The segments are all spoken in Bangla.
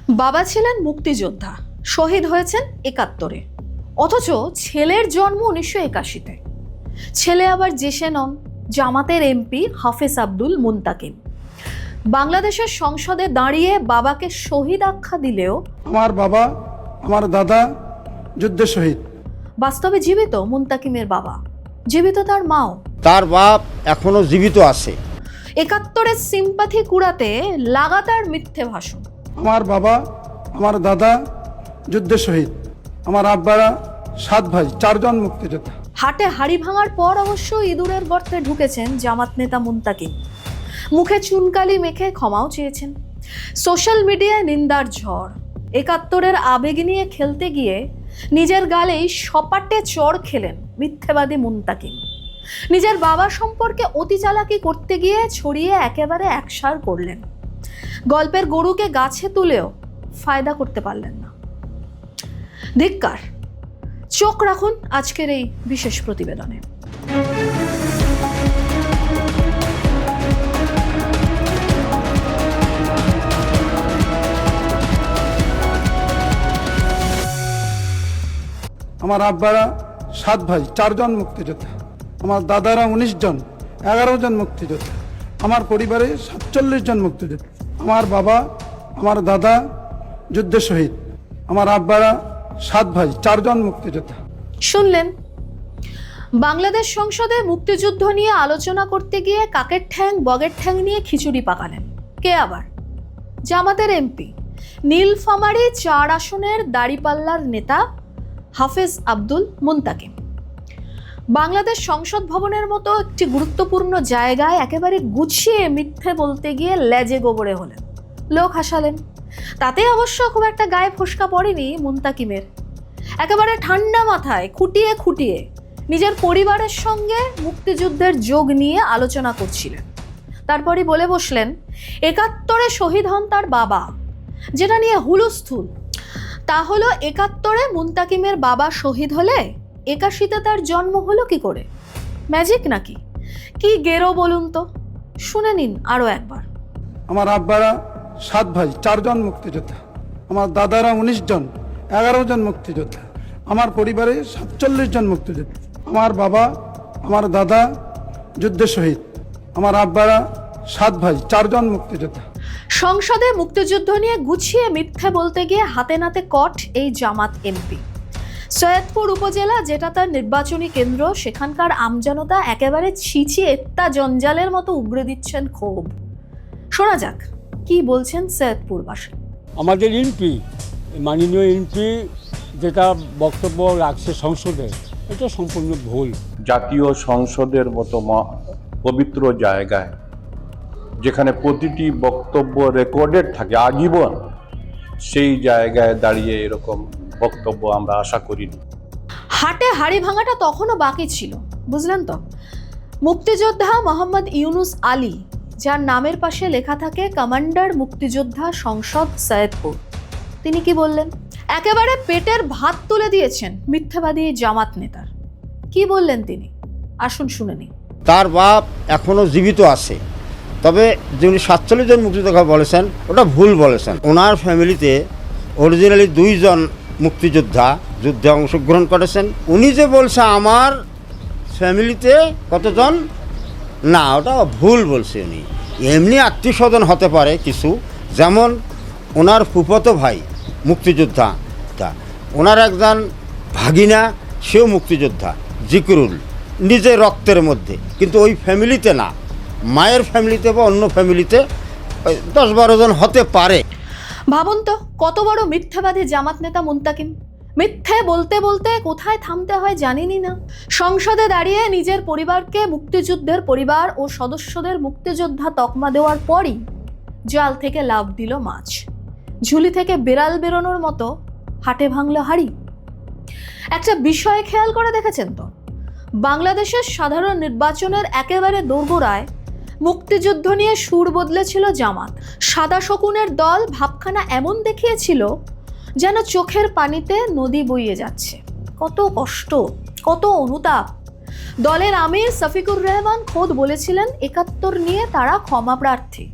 বাবা ছিলেন মুক্তিযোদ্ধা, শহীদ হয়েছেন ৭১-এ, অথচ ছেলের জন্ম ১৯৮১-তে। ছেলে আবার জেসে নন, জামাতের এমপি হাফেজ আব্দুল মুন্তাকিম। বাংলাদেশের সংসদে দাঁড়িয়ে বাবাকে শহীদ আখ্যা দিলেও আমার বাবা, আমার দাদা যুদ্ধে শহীদ। বাস্তবে জীবিত মুন্তাকিমের বাবা, জীবিত তার মাও। তার বাপ এখনো জীবিত আছে। ৭১-এর সিম্পাথি কুড়াতে লাগাতার মিথ্যে ভাষণ। আমার বাবা, আমার দাদা যুদ্ধে শহীদ। আমার আব্বারা ৭ ভাই, ৪ জন মুক্তিযোদ্ধা। হাটে হাড়ি ভাঙার পর অবশ্য ইঁদুরের গর্তে ঢুকেছেন জামাত নেতা মুন্তাকিম। মুখে চুনকালি মেখে ক্ষমাও চেয়েছেন। সোশ্যাল মিডিয়ায় নিন্দার ঝড়। ৭১-এর আবেগ নিয়ে খেলতে গিয়ে নিজের গালেই সপাটে চড় খেলেন মিথ্যেবাদী মুন্তাকিম। নিজের বাবা সম্পর্কে অতি চালাকি করতে গিয়ে ছড়িয়ে একেবারে একসার করলেন। গল্পের গরুকে গাছে তুলেও ফায়দা করতে পারলেন না। ধিক্কার। চোখ রাখুন আজকের এই বিশেষ প্রতিবেদনে। আমার আব্বারা ৭ ভাই, ৪ জন মুক্তিযোদ্ধা। আমার দাদারা ১৯ জন, ১১ জন মুক্তিযোদ্ধা। আমার পরিবারে ৪৭ জন মুক্তিযোদ্ধা। আমার বাবা, আমার দাদা যুদ্ধে শহীদ। আমার আব্বারা ৭ ভাই, ৪ জন মুক্তিযোদ্ধা। শুনলেন, বাংলাদেশ সংসদে মুক্তিযুদ্ধ নিয়ে আলোচনা করতে গিয়ে কাকের ঠ্যাং বগের ঠ্যাং নিয়ে খিচুড়ি পাকালেন কে আবার? জামাতের এমপি, নীলফামারী ৪ আসনের দাড়িপাল্লার নেতা হাফেজ আব্দুল মুন্তাকিম। বাংলাদেশ সংসদ ভবনের মতো একটি গুরুত্বপূর্ণ জায়গায় একেবারে গুছিয়ে মিথ্যে বলতে গিয়ে লেজে গোবরে হলেন, লোক হাসালেন। তাতে অবশ্য খুব একটা গায়ে ফোসকা পড়েনি মুন্তাকিমের। একেবারে ঠান্ডা মাথায় খুঁটিয়ে খুঁটিয়ে নিজের পরিবারের সঙ্গে মুক্তিযুদ্ধের যোগ নিয়ে আলোচনা করছিলেন। তারপরই বলে বসলেন ৭১-এ শহীদ হন তার বাবা, যেটা নিয়ে হুলস্থুল। তা হলো ৭১-এ মুন্তাকিমের বাবা শহীদ হলে ৮১-তে তার জন্ম হলো কি করে? ম্যাজিক নাকি? কি গেরো বলুন তো, শুনে নিন আরো একবার। আমার আব্বারা ৭ ভাই, ৪ জন মুক্তিযোদ্ধা। আমার দাদারা ১৯ জন, ১১ জন মুক্তিযোদ্ধা। আমার পরিবারে ৪৭ জন মুক্তিযোদ্ধা। আমার বাবা, আমার দাদা যুদ্ধে শহীদ। আমার আব্বারা ৭ ভাই, ৪ জন মুক্তিযোদ্ধা। সংসদে মুক্তিযুদ্ধ নিয়ে গুছিয়ে মিথ্যে বলতে গিয়ে হাতে নাতে কট এই জামাত এমপি। সৈয়দপুর উপজেলা, যেটা তার নির্বাচনী কেন্দ্র, সেখানকার আমজনতা একেবারে ছিছি এত্তা জঞ্জালের মতো উগড়ে দিচ্ছেন ক্ষোভ। শোনা যাক কি বলছেন সৈয়দপুরবাসী। আমাদের এমপি, মাননীয় এমপি যেটা বক্তব্য রাখছে সংসদে, এটা সম্পূর্ণ ভুল। জাতীয় সংসদের মতো পবিত্র জায়গায়, যেখানে প্রতিটি বক্তব্য রেকর্ডেড থাকে আজীবন, সেই জায়গায় দাঁড়িয়ে এরকম বক্তব্য আমরা আশা করিনি। হাটে হাড়ি ভাঙাটা তখনও বাকি ছিল, বুঝলেন তো? মুক্তিযোদ্ধা মোহাম্মদ ইউনুস আলী, যার নামের পাশে লেখা থাকে কমান্ডার মুক্তিযোদ্ধা সংসদ সৈয়দপুর, তিনি কি বললেন? একেবারে পেটের ভাত তুলে দিয়েছেন মিথ্যাবাদী জামাত নেতার। কি বললেন তিনি? আসুন শুনে নিন। তার বাপ এখনো জীবিত আছে, তবে যিনি ৪৭ জন মুক্তিযোদ্ধা বলেছেন ওটা ভুল বলেছেন। ওনার ফ্যামিলিতে অরিজিনালি ২ জন মুক্তিযোদ্ধা যুদ্ধে অংশগ্রহণ করেছেন। উনি যে বলছে আমার ফ্যামিলিতে কতজন, না, ওটা ভুল বলছে উনি। এমনি আত্মীয় স্বজন হতে পারে কিছু, যেমন ওনার ফুফাতো ভাই মুক্তিযোদ্ধা, ওনার একজন ভাগিনা, সেও মুক্তিযোদ্ধা, জিকরুল, নিজের রক্তের মধ্যে, কিন্তু ওই ফ্যামিলিতে না, মায়ের ফ্যামিলিতে বা অন্য ফ্যামিলিতে ১০-১২ জন হতে পারে। ভাবুন তো কত বড় মিথ্যাবাদী জামাত নেতা মুন্তাকিম। মিথ্যে বলতে বলতে কোথায় থামতে হয় জানিনি না। সংসদে দাঁড়িয়ে নিজের পরিবারকে মুক্তিযুদ্ধের পরিবার ও সদস্যদের মুক্তিযোদ্ধা তকমা দেওয়ার পরই জাল থেকে লাফ দিল মাছ, ঝুলি থেকে বিড়াল বেরোনোর মতো হাটে ভাঙল হাড়ি। একটা বিষয় খেয়াল করে দেখেছেন তো, বাংলাদেশের সাধারণ নির্বাচনের একেবারে দোরগোড়ায় মুক্তিযুদ্ধ নিয়ে সুর বদলেছিল জামাত। সাদা শকুনের দল ভাবখানা এমন দেখিয়েছিল যেন চোখের পানিতে নদী বইয়ে যাচ্ছে। কত কষ্ট, কত অনুতাপ। দলের আমির শফিকুর রহমান খোদ বলেছিলেন ৭১ নিয়ে তারা ক্ষমা প্রার্থী,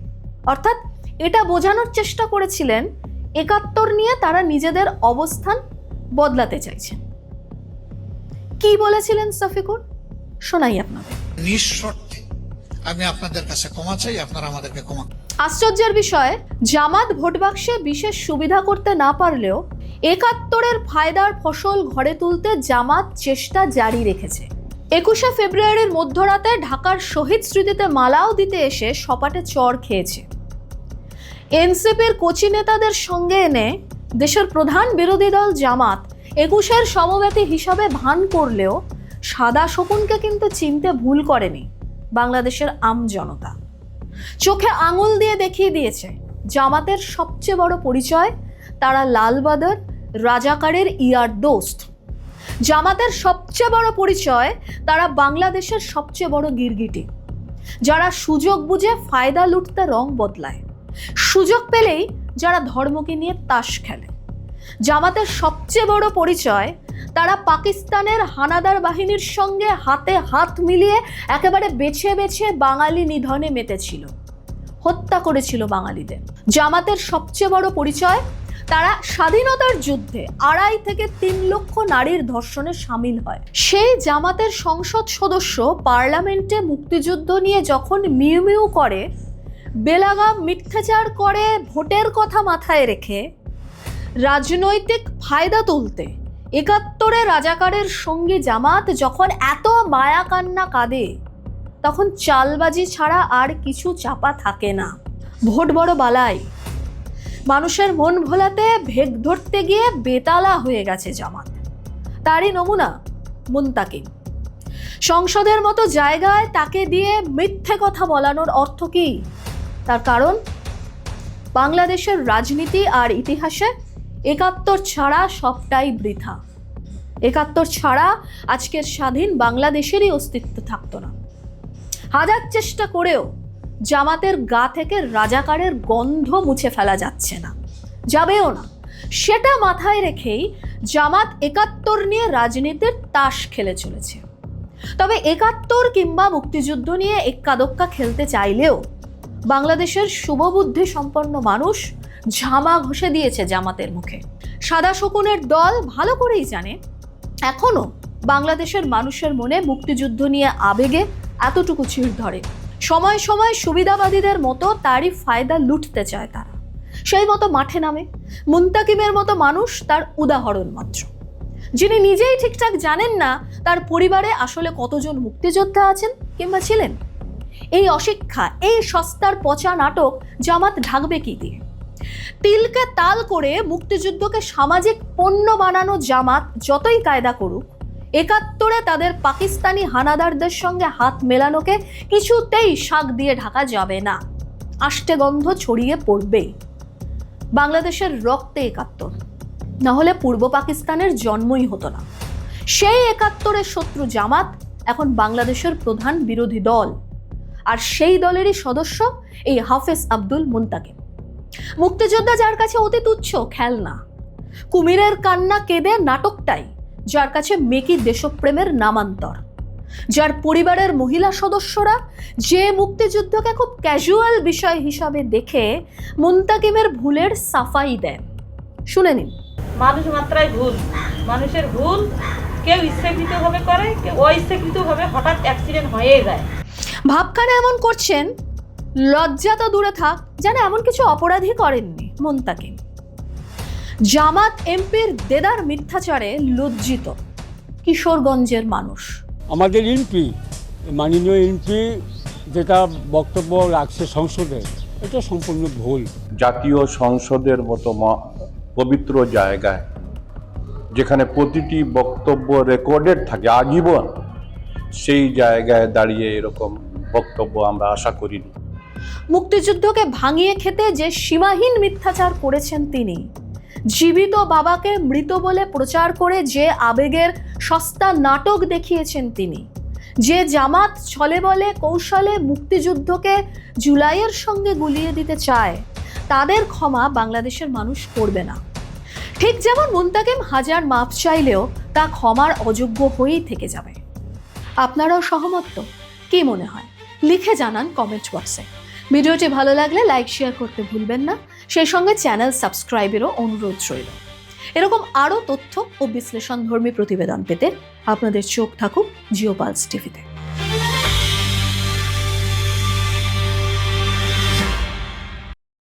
অর্থাৎ এটা বোঝানোর চেষ্টা করেছিলেন একাত্তর নিয়ে তারা নিজেদের অবস্থান বদলাতে চাইছেন। কি বলেছিলেন শফিকুর, শোনাই আপনাদের। নিঃশর্তে আমি আপনাদের কাছে ক্ষমা চাই, আপনারা আমাদেরকে ক্ষমা। আশ্চর্যের বিষয়, জামাত ভোট বাক্সে বিশেষ সুবিধা করতে না পারলেও একাত্তরের ফায়দার ফসল ঘরে তুলতে জামাত চেষ্টা জারি রেখেছে। 21শে ফেব্রুয়ারির মধ্যরাতে ঢাকার শহীদ স্মৃতিতে মালাও দিতে এসে সপাটে চড় খেয়েছে। এনসিপির কোচি নেতাদের সঙ্গে এনে দেশের প্রধান বিরোধী দল জামাত 21-এর সমব্যথী হিসাবে ভান করলেও সাদা শকুনকে কিন্তু চিনতে ভুল করেনি বাংলাদেশের আম জনতা। চোখে আঙুল দিয়ে দেখিয়ে দিয়েছে জামাতের সবচেয়ে বড় পরিচয় তারা লালবাদর রাজাকারের ইয়ার দোস্ত। জামাতের সবচেয়ে বড় পরিচয় তারা বাংলাদেশের সবচেয়ে বড় গিরগিটি, যারা সুযোগ বুঝে ফায়দা লুটতে রং বদলায়, সুযোগ পেলেই যারা ধর্মকে নিয়ে তাস খেলে। জামাতের সবচেয়ে বড় পরিচয় তারা পাকিস্তানের হানাদার বাহিনীর সঙ্গে হাতে হাত মিলিয়ে একেবারে বেছে বেছে বাঙালি নিধনে মেতেছিল, হত্যা করেছিল বাঙালিদের। জামাতের সবচেয়ে বড় পরিচয় তারা স্বাধীনতার যুদ্ধে 2.5 থেকে 3 লক্ষ নারীর ধর্ষণে সামিল হয়। সেই জামাতের সংসদ সদস্য পার্লামেন্টে মুক্তিযুদ্ধ নিয়ে যখন মিউ মিউ করে, বেলাগাম মিথ্যাচার করে, ভোটের কথা মাথায় রেখে রাজনৈতিক ফায়দা তুলতে 71-এ রাজাকারের সঙ্গী জামাত যখন এত মায়া কান্না কাঁদে, তখন চালবাজি ছাড়া আর কিছু চাপা থাকে না। ভোট বড় বালাই, মানুষের মন ভোলাতে ভেগ ধরতে গিয়ে বেতালা হয়ে গেছে জামাত। তারই নমুনা মুন্তাকিম। সংসদের মতো জায়গায় তাকে দিয়ে মিথ্যে কথা বলানোর অর্থ কি? তার কারণ বাংলাদেশের রাজনীতি আর ইতিহাসে 71 ছাড়া সবটাই বৃথা। 71 ছাড়া আজকের স্বাধীন বাংলাদেশেরই অস্তিত্ব থাকতো না। হাজার চেষ্টা করেও জামাতের গা থেকে রাজাকারের গন্ধ মুছে ফেলা যাচ্ছে না, যাবেও না। সেটা মাথায় রেখেই জামাত 71 নিয়ে রাজনীতির তাস খেলে চলেছে। তবে 71 কিংবা মুক্তিযুদ্ধ নিয়ে এক্কাদোক্কা খেলতে চাইলেও বাংলাদেশের শুভবুদ্ধি সম্পন্ন মানুষ ঝামা ঘষে দিয়েছে জামাতের মুখে। সাদা শকুনের দল ভালো করেই জানে এখনো বাংলাদেশের মানুষের মনে মুক্তিযুদ্ধ নিয়ে আবেগে এতটুকু চিড় ধরে। সময় সময় সুবিধাবাদীদের মতো তারই ফায়দা লুটতে চায় তারা, সেই মতো মাঠে নামে। মুন্তাকিমের মতো মানুষ তার উদাহরণ মাত্র, যিনি নিজেই ঠিকঠাক জানেন না তার পরিবারে আসলে কতজন মুক্তিযোদ্ধা আছেন কিংবা ছিলেন। এই অশিক্ষা, এই সস্তার পচা নাটক জামাত ঢাকবে কি দিয়ে? তিলকে তাল করে মুক্তিযুদ্ধকে সামাজিক পণ্য বানানো জামাত যতই কায়দা করুক, 71-এ তাদের পাকিস্তানি হানাদারদের সঙ্গে হাত মেলানোকে কিছুতেই শাক দিয়ে ঢাকা যাবে না। আষ্টে গন্ধ ছড়িয়ে পড়বেই। বাংলাদেশের রক্তে 71, না হলে পূর্ব পাকিস্তানের জন্মই হতো না। সেই 71-এর শত্রু জামাত এখন বাংলাদেশের প্রধান বিরোধী দল, আর সেই দলেরই সদস্য এই হাফেজ আব্দুল মুন্তাকিম। মুক্তিযোদ্ধা যার কাছে অতি তুচ্ছ খেলনা, কুমিরের কান্না কেঁদে নাটকটাই যার কাছে মেকি দেশপ্রেমের নামান্তর, যার পরিবারের মহিলা সদস্যরা যে মুক্তিযুদ্ধকে খুব ক্যাজুয়াল বিষয় হিসাবে দেখে মুন্তাকিমের ভুলের সাফাই দেন। শুনে নিন। মানুষ মাত্রাই ভুল, মানুষের ভুল কেউ ইচ্ছাকৃতভাবে করে, কেউ অইচ্ছাকৃতভাবে হঠাৎ অ্যাক্সিডেন্ট হয়ে যায়। ভাবখানে এমন করছেন, লজ্জা তো দূরে থাক, যেন এমন কিছু অপরাধী করেননি মুন্তাকিম। জামাত এমপির দেদার মিথ্যাচারে লজ্জিত কিশোরগঞ্জের মানুষ। আমাদের এমপি, মাননীয় এমপি যেটা বক্তব্য রাখছে সংসদে, এটা সম্পূর্ণ ভুল। জাতীয় সংসদের মতো পবিত্র জায়গায় যেখানে প্রতিটি বক্তব্য রেকর্ডেড থাকে আজীবন, সেই জায়গায় দাঁড়িয়ে এরকম বক্তব্য আমরা আশা করিনি। মুক্তিযুদ্ধকে ভাঙিয়ে খেতে যে সীমাহীন মিথ্যাচার করেছেন তিনি, জীবিত বাবাকে মৃত বলে প্রচার করে যে আবেগের সস্তা নাটক দেখিয়েছেন তিনি, যে জামাত ছলে বলে কৌশলে মুক্তিযুদ্ধকে জুলাইয়ের সঙ্গে গুলিয়ে দিতে চায়, তাদের ক্ষমা বাংলাদেশের মানুষ করবে না। ঠিক যেমন মুন্তাকিম হাজার মাপ চাইলেও তা ক্ষমার অযোগ্য হয়েই থেকে যাবে। আপনারাও সহমত তো? কি মনে হয় লিখে জানান কমেন্ট বক্সে। ভিডিওটি ভালো লাগলে লাইক শেয়ার করতে ভুলবেন না, সেই সঙ্গে চ্যানেল সাবস্ক্রাইবেরও অনুরোধ রইল। এরকম আরও তথ্য ও বিশ্লেষণধর্মী প্রতিবেদন পেতে আপনাদের চোখ থাকুক জিও পালস টিভিতে।